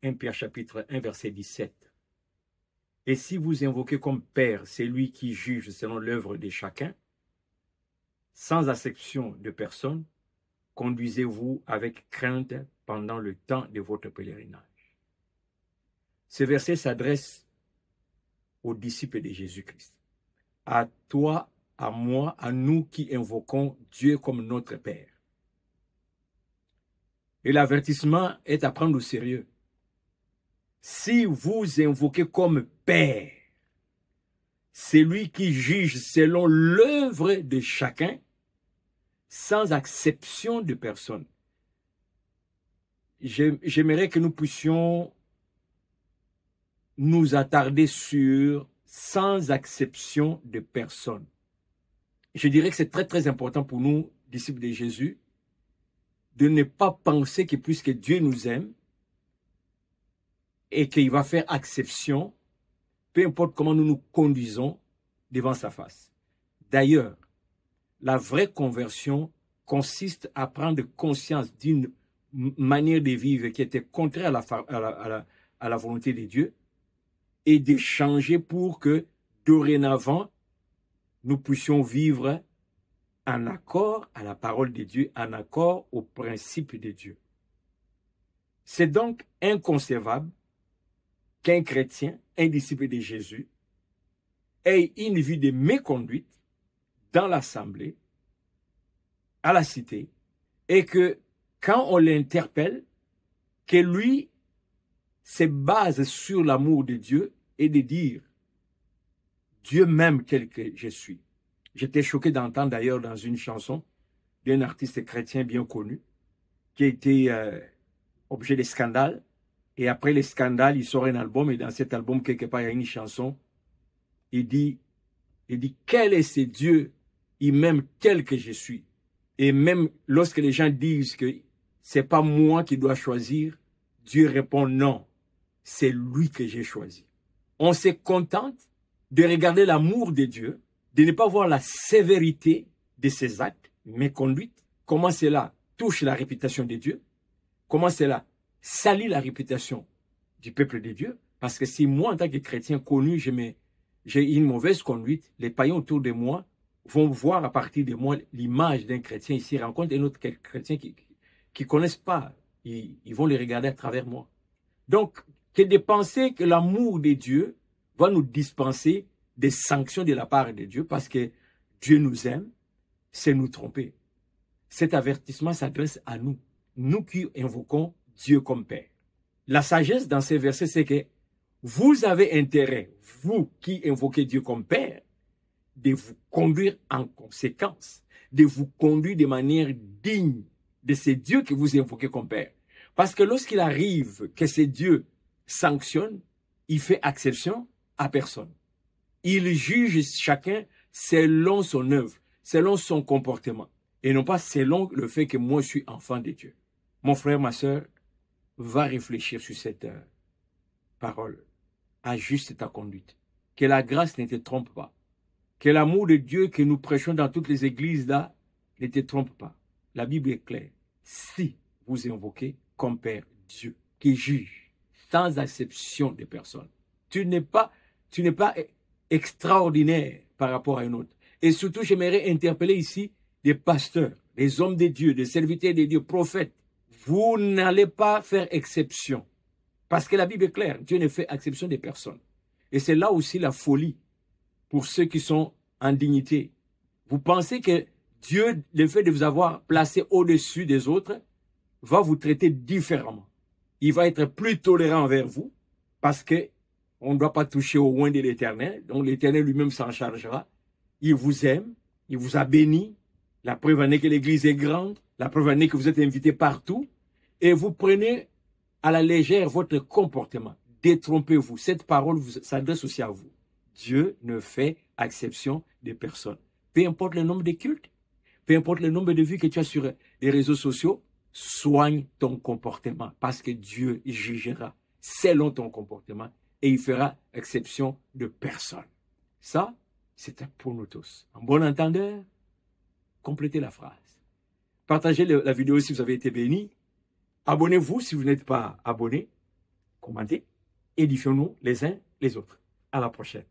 1 Pierre chapitre 1, verset 17. Et si vous invoquez comme Père celui qui juge selon l'œuvre de chacun, sans acception de personne, conduisez-vous avec crainte pendant le temps de votre pèlerinage. Ce verset s'adresse aux disciples de Jésus-Christ. À toi, à moi, à nous qui invoquons Dieu comme notre Père. Et l'avertissement est à prendre au sérieux. Si vous invoquez comme Père, celui qui juge selon l'œuvre de chacun, sans acception de personne. J'aimerais que nous puissions nous attarder sur sans acception de personne. Je dirais que c'est très très important pour nous, disciples de Jésus, de ne pas penser que puisque Dieu nous aime et qu'il va faire exception, peu importe comment nous nous conduisons devant sa face. D'ailleurs, la vraie conversion consiste à prendre conscience d'une manière de vivre qui était contraire à la volonté de Dieu et de changer pour que dorénavant, nous puissions vivre en accord à la parole de Dieu, en accord aux principes de Dieu. C'est donc inconcevable qu'un chrétien, un disciple de Jésus, ait une vie de méconduite dans l'assemblée, à la cité, et que quand on l'interpelle, que lui se base sur l'amour de Dieu et de dire Dieu m'aime tel que je suis. J'étais choqué d'entendre d'ailleurs dans une chanson d'un artiste chrétien bien connu qui a été objet de scandale. Et après les scandales, il sort un album et dans cet album, quelque part, il y a une chanson. Il dit, quel est ce Dieu? Il m'aime tel que je suis. Et même lorsque les gens disent que c'est pas moi qui dois choisir, Dieu répond non, c'est lui que j'ai choisi. On se contente de regarder l'amour de Dieu, de ne pas voir la sévérité de ses actes, méconduites, comment cela touche la réputation de Dieu, comment cela salit la réputation du peuple de Dieu, parce que si moi, en tant que chrétien connu, j'ai une mauvaise conduite, les païens autour de moi vont voir à partir de moi l'image d'un chrétien ici, rencontrent un autre chrétien qui ne connaissent pas, ils vont les regarder à travers moi. Donc, que de penser que l'amour de Dieu va nous dispenser des sanctions de la part de Dieu parce que Dieu nous aime, c'est nous tromper. Cet avertissement s'adresse à nous, nous qui invoquons Dieu comme Père. La sagesse dans ces versets, c'est que vous avez intérêt, vous qui invoquez Dieu comme Père, de vous conduire en conséquence, de vous conduire de manière digne de ce Dieu que vous invoquez comme Père. Parce que lorsqu'il arrive que ce Dieu sanctionne, il fait exception à personne. Il juge chacun selon son œuvre, selon son comportement, et non pas selon le fait que moi je suis enfant de Dieu. Mon frère, ma soeur, va réfléchir sur cette parole. Ajuste ta conduite. Que la grâce ne te trompe pas. Que l'amour de Dieu que nous prêchons dans toutes les églises là ne te trompe pas. La Bible est claire. Si vous invoquez comme Père Dieu qui juge sans exception de personne, tu n'es pas extraordinaire par rapport à un autre. Et surtout, j'aimerais interpeller ici des pasteurs, des hommes de Dieu, des serviteurs de Dieu, prophètes. Vous n'allez pas faire exception. Parce que la Bible est claire, Dieu ne fait exception de personne. Et c'est là aussi la folie pour ceux qui sont en dignité. Vous pensez que Dieu, le fait de vous avoir placé au-dessus des autres, va vous traiter différemment. Il va être plus tolérant envers vous parce que on ne doit pas toucher au oin de l'Éternel. Donc l'Éternel lui-même s'en chargera. Il vous aime, il vous a béni. La preuve en est que l'Église est grande. La preuve en est que vous êtes invités partout. Et vous prenez à la légère votre comportement. Détrompez-vous. Cette parole s'adresse aussi à vous. Dieu ne fait exception de personne. Peu importe le nombre de cultes, peu importe le nombre de vues que tu as sur les réseaux sociaux, soigne ton comportement parce que Dieu jugera selon ton comportement et il fera exception de personne. Ça, c'est pour nous tous. En bon entendeur, complétez la phrase. Partagez la vidéo si vous avez été béni. Abonnez-vous si vous n'êtes pas abonné. commentez, édifions-nous les uns les autres. À la prochaine.